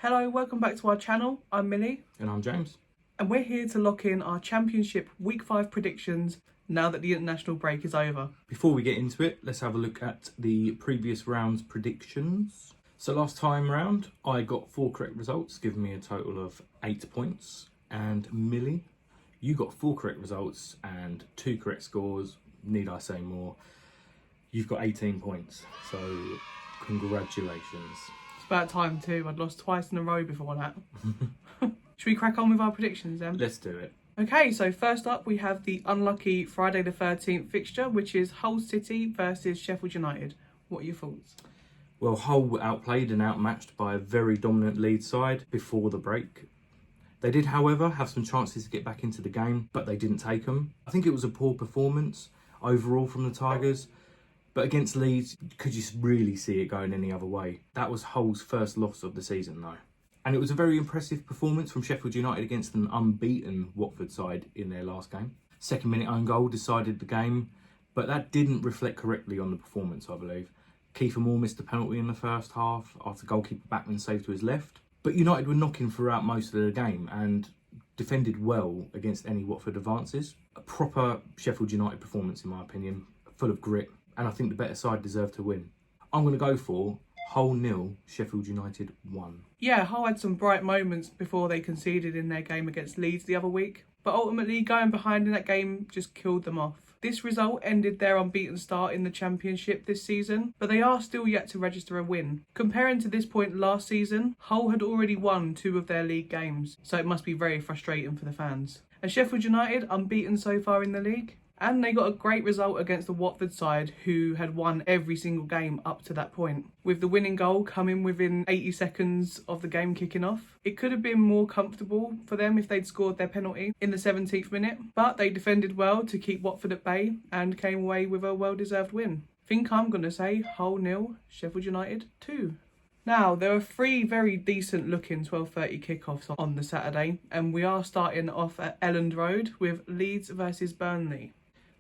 Hello, welcome back to our channel. I'm Millie. And I'm James. And we're here to lock in our Championship Week 5 predictions now that the international break is over. Before we get into it, let's have a look at the previous round's predictions. So last time round, I got 4 correct results, giving me a total of 8 points. And Millie, you got 4 correct results and 2 correct scores. Need I say more? You've got 18 points. So congratulations. It's about time too. I'd lost twice in a row before that. Should we crack on with our predictions then? Let's do it. Okay, so first up we have the unlucky Friday the 13th fixture, which is Hull City versus Sheffield United. What are your thoughts? Well, Hull were outplayed and outmatched by a very dominant Leeds side before the break. They did, however, have some chances to get back into the game, but they didn't take them. I think it was a poor performance overall from the Tigers, but against Leeds, could you really see it going any other way? That was Hull's first loss of the season, though. And it was a very impressive performance from Sheffield United against an unbeaten Watford side in their last game. Second minute own goal decided the game, but that didn't reflect correctly on the performance, I believe. Kiefer Moore missed a penalty in the first half after goalkeeper Backman saved to his left. But United were knocking throughout most of the game and defended well against any Watford advances. A proper Sheffield United performance, in my opinion, full of grit, and I think the better side deserved to win. I'm going to go for Hull 0, Sheffield United 1. Yeah, Hull had some bright moments before they conceded in their game against Leeds the other week, but ultimately going behind in that game just killed them off. This result ended their unbeaten start in the Championship this season, but they are still yet to register a win. Comparing to this point last season, Hull had already won 2 of their league games, so it must be very frustrating for the fans. And Sheffield United unbeaten so far in the league, and they got a great result against the Watford side, who had won every single game up to that point, with the winning goal coming within 80 seconds of the game kicking off. It could have been more comfortable for them if they'd scored their penalty in the 17th minute, but they defended well to keep Watford at bay and came away with a well-deserved win. I think I'm going to say Hull 0, Sheffield United 2. Now, there are 3 very decent looking 12:30 kickoffs on the Saturday, and we are starting off at Elland Road with Leeds versus Burnley.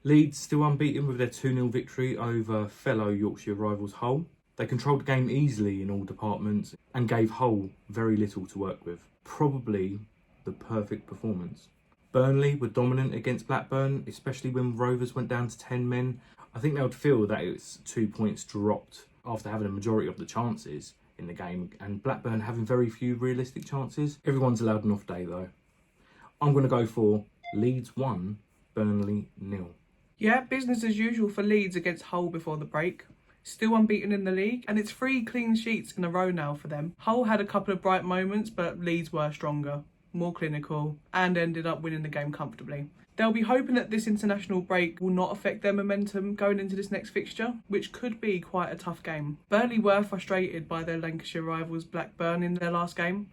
Leeds still unbeaten with their 2-0 victory over fellow Yorkshire rivals Hull. They controlled the game easily in all departments and gave Hull very little to work with. Probably the perfect performance. Burnley were dominant against Blackburn, especially when Rovers went down to 10 men. I think they would feel that it's 2 points dropped after having a majority of the chances in the game, and Blackburn having very few realistic chances. Everyone's allowed an off day though. I'm going to go for Leeds 1, Burnley 0. Yeah, business as usual for Leeds against Hull before the break. Still unbeaten in the league, and it's 3 clean sheets in a row now for them. Hull had a couple of bright moments, but Leeds were stronger, more clinical, and ended up winning the game comfortably. They'll be hoping that this international break will not affect their momentum going into this next fixture, which could be quite a tough game. Burnley were frustrated by their Lancashire rivals Blackburn in their last game.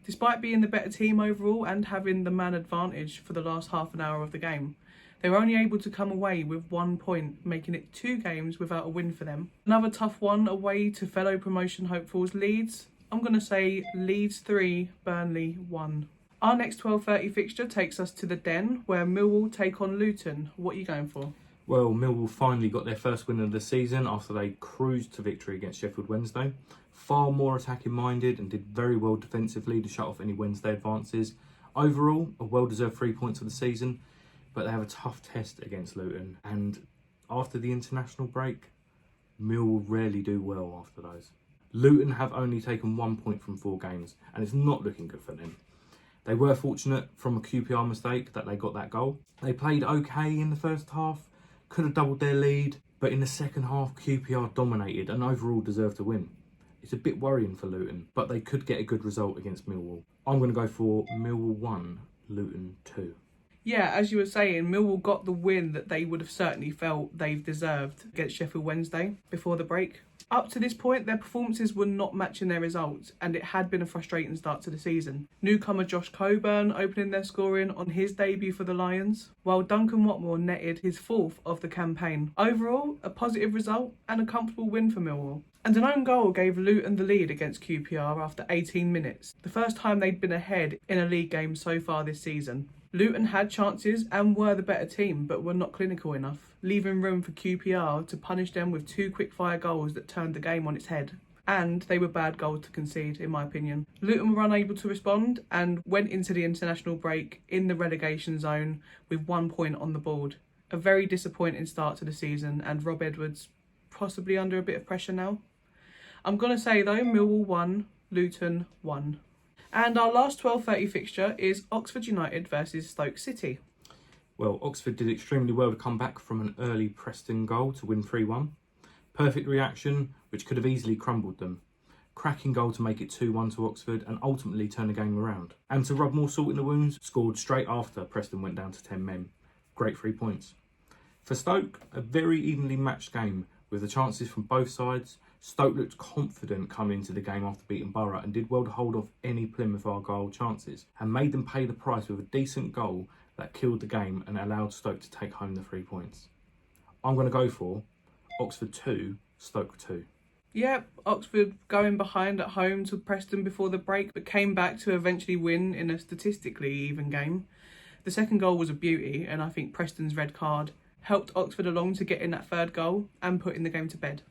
Despite being the better team overall and having the man advantage for the last half an hour of the game, they were only able to come away with 1 point, making it 2 games without a win for them. Another tough one away to fellow promotion hopefuls Leeds. I'm going to say Leeds 3, Burnley 1. Our next 12:30 fixture takes us to the Den, where Millwall take on Luton. What are you going for? Well, Millwall finally got their first win of the season after they cruised to victory against Sheffield Wednesday. Far more attacking minded and did very well defensively to shut off any Wednesday advances. Overall, a well-deserved 3 points of the season, but they have a tough test against Luton, and after the international break, Millwall rarely do well after those. Luton have only taken 1 point from 4 games, and it's not looking good for them. They were fortunate from a QPR mistake that they got that goal. They played okay in the first half, could have doubled their lead, but in the second half QPR dominated and overall deserved to win. It's a bit worrying for Luton, but they could get a good result against Millwall. I'm going to go for Millwall 1, Luton 2. Yeah, as you were saying, Millwall got the win that they would have certainly felt they've deserved against Sheffield Wednesday before the break. Up to this point, their performances were not matching their results, and it had been a frustrating start to the season. Newcomer Josh Coburn opening their scoring on his debut for the Lions, while Duncan Watmore netted his 4th of the campaign. Overall, a positive result and a comfortable win for Millwall. And an own goal gave Luton the lead against QPR after 18 minutes, the first time they'd been ahead in a league game so far this season. Luton had chances and were the better team, but were not clinical enough, leaving room for QPR to punish them with 2 quick-fire goals that turned the game on its head. and they were bad goals to concede, in my opinion. Luton were unable to respond and went into the international break in the relegation zone with 1 point on the board. A very disappointing start to the season, and Rob Edwards possibly under a bit of pressure now. I'm going to say though, Millwall 1, Luton 1. And our last 12:30 fixture is Oxford United versus Stoke City. Well, Oxford did extremely well to come back from an early Preston goal to win 3-1. Perfect reaction, which could have easily crumbled them. Cracking goal to make it 2-1 to Oxford and ultimately turn the game around. And to rub more salt in the wounds, scored straight after Preston went down to 10 men. Great 3 points. For Stoke, a very evenly matched game with the chances from both sides. Stoke looked confident coming into the game after beating Borough and did well to hold off any Plymouth Argyle chances and made them pay the price with a decent goal that killed the game and allowed Stoke to take home the 3 points. I'm going to go for Oxford 2, Stoke 2. Yep, Oxford going behind at home to Preston before the break, but came back to eventually win in a statistically even game. The second goal was a beauty, and I think Preston's red card helped Oxford along to get in that third goal and putting the game to bed.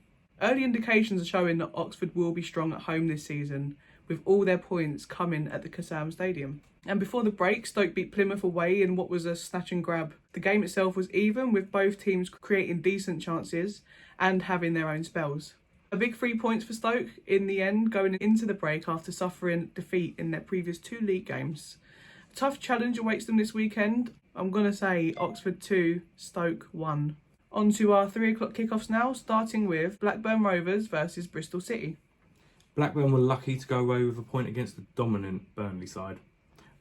Early indications are showing that Oxford will be strong at home this season, with all their points coming at the Kassam Stadium. And before the break, Stoke beat Plymouth away in what was a snatch and grab. The game itself was even, with both teams creating decent chances and having their own spells. A big 3 points for Stoke in the end, going into the break after suffering defeat in their previous 2 league games. A tough challenge awaits them this weekend. I'm going to say Oxford 2, Stoke 1. On to our 3 o'clock kickoffs now, starting with Blackburn Rovers versus Bristol City. Blackburn were lucky to go away with a point against the dominant Burnley side.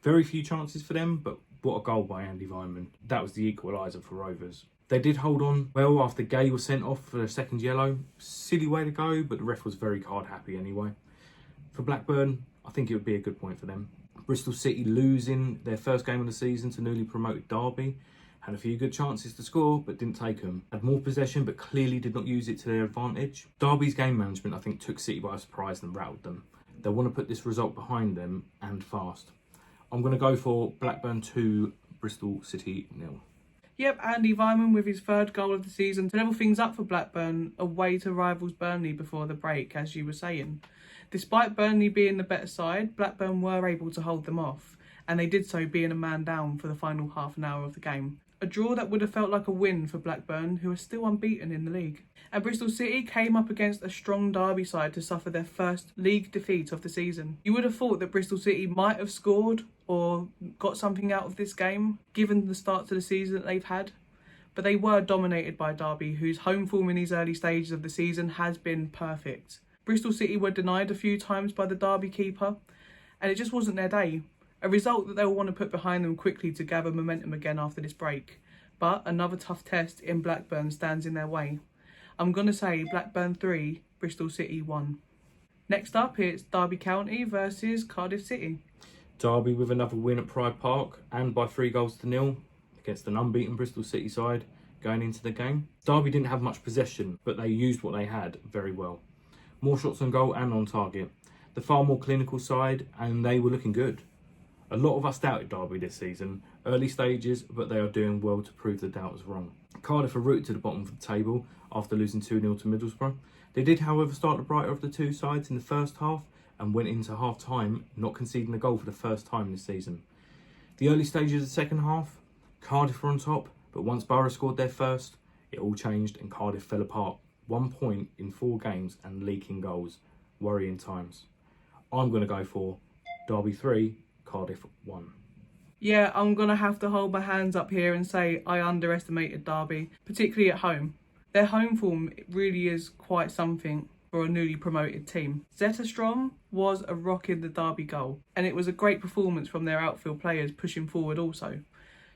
Very few chances for them, but what a goal by Andy Vyman. That was the equaliser for Rovers. They did hold on well after Gay was sent off for a second yellow. Silly way to go, but the ref was very card happy anyway. For Blackburn, I think it would be a good point for them. Bristol City losing their first game of the season to newly promoted Derby. Had a few good chances to score, but didn't take them. Had more possession, but clearly did not use it to their advantage. Derby's game management, I think, took City by surprise and rattled them. They want to put this result behind them, and fast. I'm going to go for Blackburn 2, Bristol City 0. Yep, Andy Vyman with his 3rd goal of the season to level things up for Blackburn away to rivals Burnley before the break, as you were saying. Despite Burnley being the better side, Blackburn were able to hold them off, and they did so being a man down for the final half an hour of the game. A draw that would have felt like a win for Blackburn, who are still unbeaten in the league. And Bristol City came up against a strong Derby side to suffer their first league defeat of the season. You would have thought that Bristol City might have scored or got something out of this game, given the start to the season that they've had. But they were dominated by Derby, whose home form in these early stages of the season has been perfect. Bristol City were denied a few times by the Derby keeper, and it just wasn't their day. A result that they'll want to put behind them quickly to gather momentum again after this break. But another tough test in Blackburn stands in their way. I'm going to say Blackburn 3, Bristol City 1. Next up, it's Derby County versus Cardiff City. Derby with another win at Pride Park and by 3-0 against an unbeaten Bristol City side going into the game. Derby didn't have much possession, but they used what they had very well. More shots on goal and on target. The far more clinical side, and they were looking good. A lot of us doubted Derby this season, early stages, but they are doing well to prove the doubters wrong. Cardiff are rooted to the bottom of the table after losing 2-0 to Middlesbrough. They did, however, start the brighter of the two sides in the first half and went into half-time not conceding a goal for the first time this season. The early stages of the second half, Cardiff were on top, but once Borough scored their first, it all changed and Cardiff fell apart. 1 point in 4 games and leaking goals. Worrying times. I'm going to go for Derby 3, Cardiff 1. Yeah, I'm going to have to hold my hands up here and say I underestimated Derby, particularly at home. Their home form really is quite something for a newly promoted team. Zetterstrom was a rock in the Derby goal, and it was a great performance from their outfield players pushing forward also.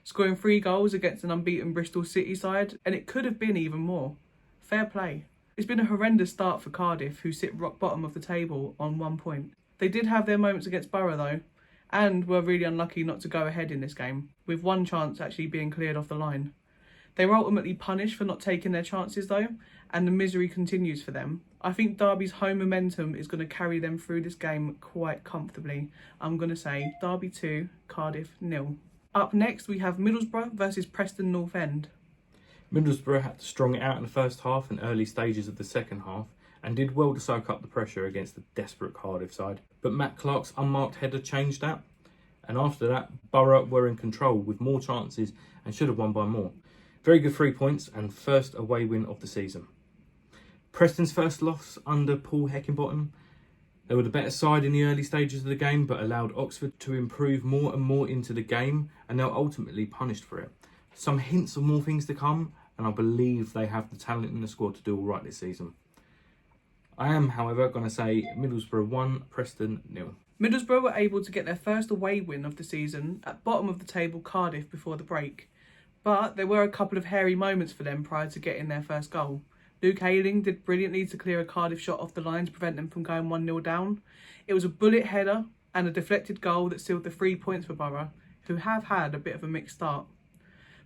Scoring 3 goals against an unbeaten Bristol City side, and it could have been even more. Fair play. It's been a horrendous start for Cardiff, who sit rock bottom of the table on 1 point. They did have their moments against Borough though, and were really unlucky not to go ahead in this game, with one chance actually being cleared off the line. They were ultimately punished for not taking their chances though, and the misery continues for them. I think Derby's home momentum is going to carry them through this game quite comfortably. I'm going to say Derby 2, Cardiff 0. Up next we have Middlesbrough versus Preston North End. Middlesbrough had to strong it out in the first half and early stages of the second half and did well to soak up the pressure against the desperate Cardiff side. But Matt Clark's unmarked header changed that, and after that, Borough were in control with more chances and should have won by more. Very good 3 points and first away win of the season. Preston's first loss under Paul Heckingbottom. They were the better side in the early stages of the game, but allowed Oxford to improve more and more into the game, and they were ultimately punished for it. Some hints of more things to come, and I believe they have the talent in the squad to do all right this season. I am, however, going to say Middlesbrough 1, Preston 0. Middlesbrough were able to get their first away win of the season at bottom of the table Cardiff before the break. But there were a couple of hairy moments for them prior to getting their first goal. Luke Ayling did brilliantly to clear a Cardiff shot off the line to prevent them from going 1-0 down. It was a bullet header and a deflected goal that sealed the 3 points for Borough, who have had a bit of a mixed start.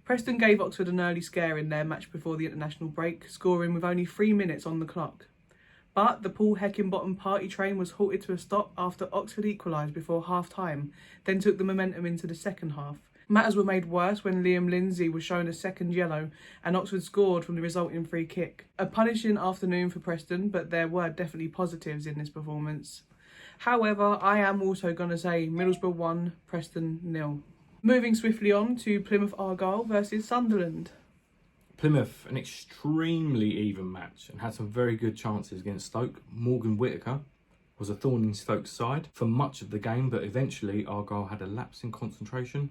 Preston gave Oxford an early scare in their match before the international break, scoring with only 3 minutes on the clock. But the Paul Heckingbottom party train was halted to a stop after Oxford equalised before half-time, then took the momentum into the second half. Matters were made worse when Liam Lindsay was shown a second yellow and Oxford scored from the resulting free kick. A punishing afternoon for Preston, but there were definitely positives in this performance. However, I am also going to say Middlesbrough 1, Preston 0. Moving swiftly on to Plymouth Argyle versus Sunderland. Plymouth, an extremely even match and had some very good chances against Stoke. Morgan Whittaker was a thorn in Stoke's side for much of the game, but eventually Argyle had a lapse in concentration,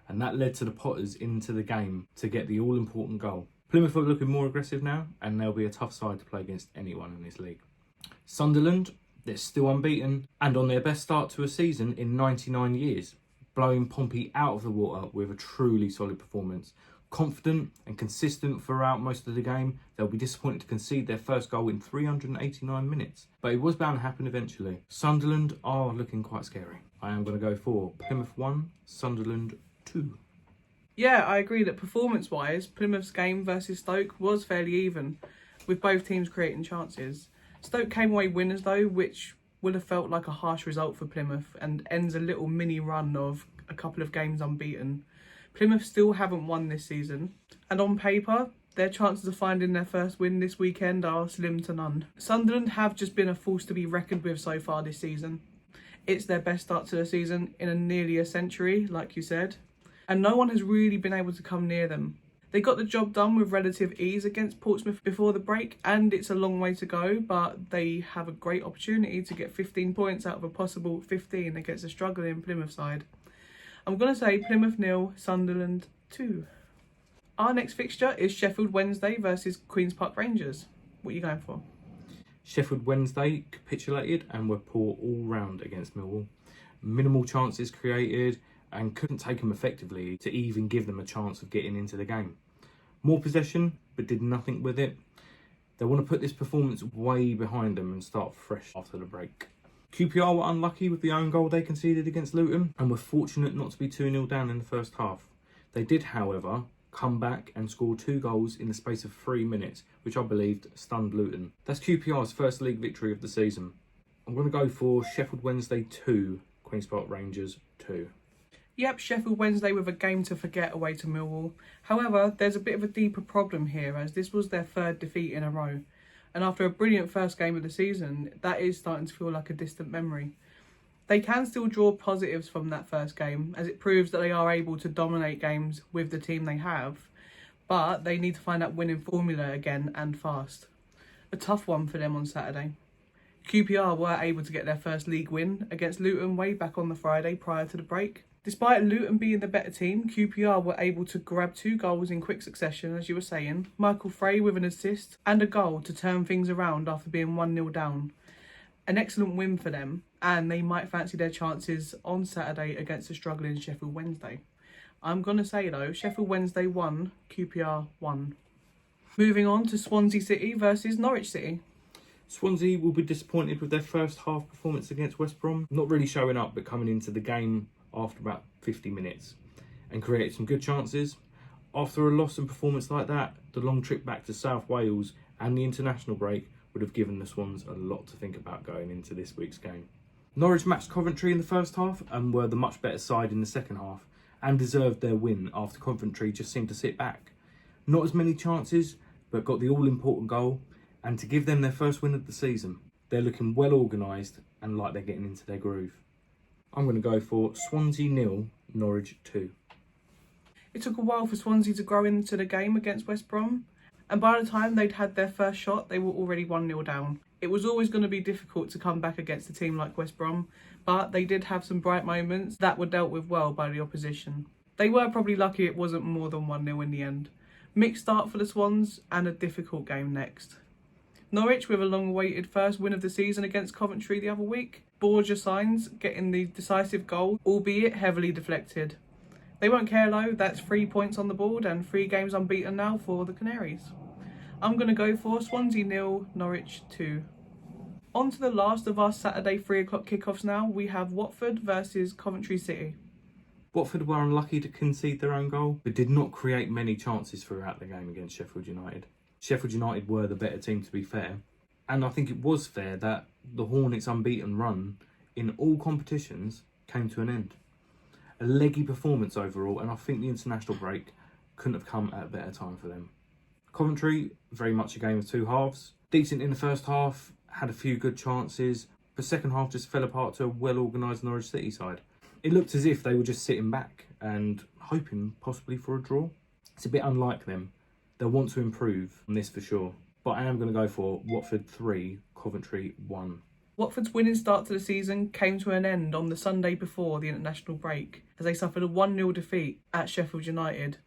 and that led to the Potters into the game to get the all-important goal. Plymouth are looking more aggressive now, and they'll be a tough side to play against anyone in this league. Sunderland, they're still unbeaten and on their best start to a season in 99 years, blowing Pompey out of the water with a truly solid performance. Confident and consistent throughout most of the game, they'll be disappointed to concede their first goal in 389 minutes. But it was bound to happen eventually. Sunderland are looking quite scary. I am going to go for Plymouth 1, Sunderland 2. Yeah, I agree that performance-wise, Plymouth's game versus Stoke was fairly even, with both teams creating chances. Stoke came away winners though, which would have felt like a harsh result for Plymouth and ends a little mini run of a couple of games unbeaten. Plymouth still haven't won this season, and on paper, their chances of finding their first win this weekend are slim to none. Sunderland have just been a force to be reckoned with so far this season. It's their best start to the season in nearly a century, like you said, and no one has really been able to come near them. They got the job done with relative ease against Portsmouth before the break, and it's a long way to go, but they have a great opportunity to get 15 points out of a possible 15 against a struggling Plymouth side. I'm going to say Plymouth 0, Sunderland 2. Our next fixture is Sheffield Wednesday versus Queen's Park Rangers. What are you going for? Sheffield Wednesday capitulated and were poor all round against Millwall. Minimal chances created and couldn't take them effectively to even give them a chance of getting into the game. More possession, but did nothing with it. They want to put this performance way behind them and start fresh after the break. QPR were unlucky with the own goal they conceded against Luton and were fortunate not to be 2-0 down in the first half. They did, however, come back and score 2 goals in the space of 3 minutes, which I believed stunned Luton. That's QPR's first league victory of the season. I'm going to go for Sheffield Wednesday 2, Queen's Park Rangers 2. Yep, Sheffield Wednesday with a game to forget away to Millwall. However, there's a bit of a deeper problem here as this was their 3rd defeat in a row. And after a brilliant first game of the season, that is starting to feel like a distant memory. They can still draw positives from that first game, as it proves that they are able to dominate games with the team they have, but they need to find that winning formula again and fast. A tough one for them on Saturday. QPR were able to get their first league win against Luton way back on the Friday prior to the break. Despite Luton being the better team, QPR were able to grab 2 goals in quick succession, as you were saying. Michael Frey with an assist and a goal to turn things around after being 1-0 down. An excellent win for them, and they might fancy their chances on Saturday against the struggling Sheffield Wednesday. I'm going to say though, Sheffield Wednesday 1, QPR 1. Moving on to Swansea City versus Norwich City. Swansea will be disappointed with their first half performance against West Brom. Not really showing up, but coming into the game after about 50 minutes and created some good chances. After a loss and performance like that, the long trip back to South Wales and the international break would have given the Swans a lot to think about going into this week's game. Norwich matched Coventry in the first half and were the much better side in the second half and deserved their win after Coventry just seemed to sit back. Not as many chances, but got the all-important goal And to give them their first win of the season, they're looking well organised and like they're getting into their groove. I'm going to go for Swansea 0, Norwich 2. It took a while for Swansea to grow into the game against West Brom, and by the time they'd had their first shot, they were already 1-0 down. It was always going to be difficult to come back against a team like West Brom, but they did have some bright moments that were dealt with well by the opposition. They were probably lucky it wasn't more than 1-0 in the end. Mixed start for the Swans and a difficult game next. Norwich with a long-awaited first win of the season against Coventry the other week. Borja signs getting the decisive goal, albeit heavily deflected. They won't care though, that's 3 points on the board and 3 games unbeaten now for the Canaries. I'm going to go for Swansea 0, Norwich 2. On to the last of our Saturday 3 o'clock kickoffs now. We have Watford versus Coventry City. Watford were unlucky to concede their own goal, but did not create many chances throughout the game against Sheffield United. Sheffield United were the better team, to be fair, and I think it was fair that the Hornets' unbeaten run in all competitions came to an end. A leggy performance overall, and I think the international break couldn't have come at a better time for them. Coventry, very much a game of two halves. Decent in the first half, had a few good chances, but second half just fell apart to a well-organised Norwich City side. It looked as if they were just sitting back and hoping possibly for a draw. It's a bit unlike them. They'll want to improve on this for sure. But I am going to go for Watford 3, Coventry 1. Watford's winning start to the season came to an end on the Sunday before the international break, as they suffered a 1-0 defeat at Sheffield United.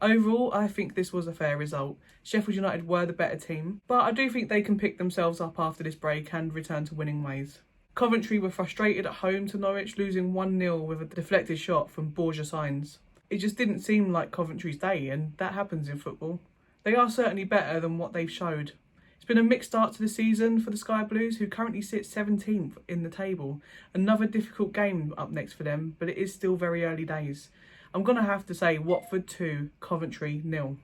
Overall, I think this was a fair result. Sheffield United were the better team, but I do think they can pick themselves up after this break and return to winning ways. Coventry were frustrated at home to Norwich, losing 1-0 with a deflected shot from Borja Signs. It just didn't seem like Coventry's day, and that happens in football. They are certainly better than what they've showed. It's been a mixed start to the season for the Sky Blues, who currently sit 17th in the table. Another difficult game up next for them, but it is still very early days. I'm going to have to say Watford 2, Coventry 0.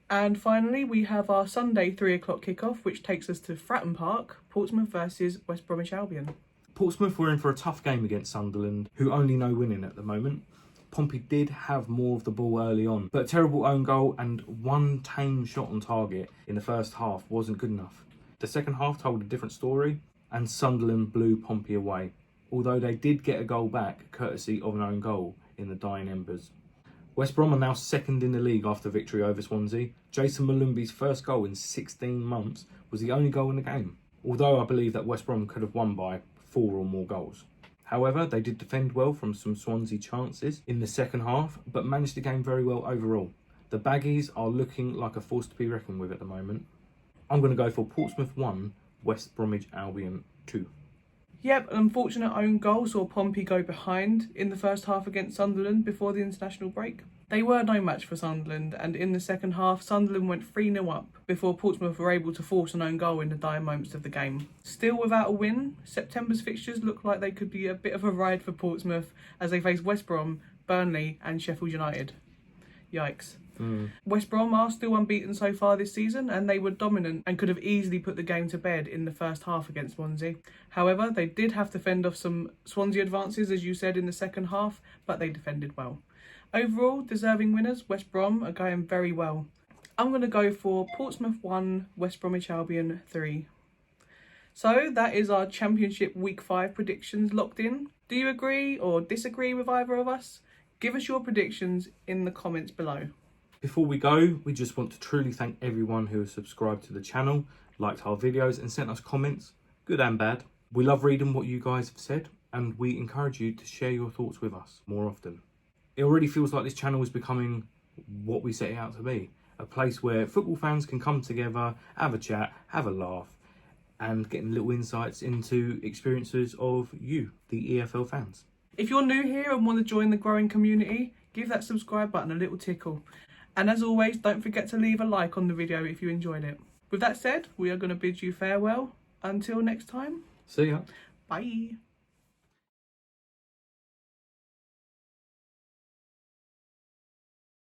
And finally, we have our Sunday 3 o'clock kickoff, which takes us to Fratton Park, Portsmouth versus West Bromwich Albion. Portsmouth were in for a tough game against Sunderland, who only know winning at the moment. Pompey did have more of the ball early on, but a terrible own goal and one tame shot on target in the first half wasn't good enough. The second half told a different story, and Sunderland blew Pompey away, although they did get a goal back courtesy of an own goal in the dying embers. West Brom are now second in the league after victory over Swansea. Jason Malumbi's first goal in 16 months was the only goal in the game, although I believe that West Brom could have won by 4 or more goals. However, they did defend well from some Swansea chances in the second half, but managed the game very well overall. The Baggies are looking like a force to be reckoned with at the moment. I'm going to go for Portsmouth 1, West Bromwich Albion 2. Yep, an unfortunate own goal saw Pompey go behind in the first half against Sunderland before the international break. They were no match for Sunderland, and in the second half, Sunderland went 3-0 up before Portsmouth were able to force an own goal in the dying moments of the game. Still without a win, September's fixtures look like they could be a bit of a ride for Portsmouth as they face West Brom, Burnley and Sheffield United. Yikes. West Brom are still unbeaten so far this season, and they were dominant and could have easily put the game to bed in the first half against Swansea. However, they did have to fend off some Swansea advances, as you said, in the second half, but they defended well. Overall, deserving winners, West Brom are going very well. I'm going to go for Portsmouth 1, West Bromwich Albion 3. So that is our Championship Week 5 predictions locked in. Do you agree or disagree with either of us? Give us your predictions in the comments below. Before we go, we just want to truly thank everyone who has subscribed to the channel, liked our videos and sent us comments, good and bad. We love reading what you guys have said, and we encourage you to share your thoughts with us more often. It already feels like this channel is becoming what we set it out to be, a place where football fans can come together, have a chat, have a laugh, and getting little insights into experiences of you, the EFL fans. If you're new here and want to join the growing community, give that subscribe button a little tickle. And as always, don't forget to leave a like on the video if you enjoyed it. With that said, we are going to bid you farewell. Until next time. See ya. Bye.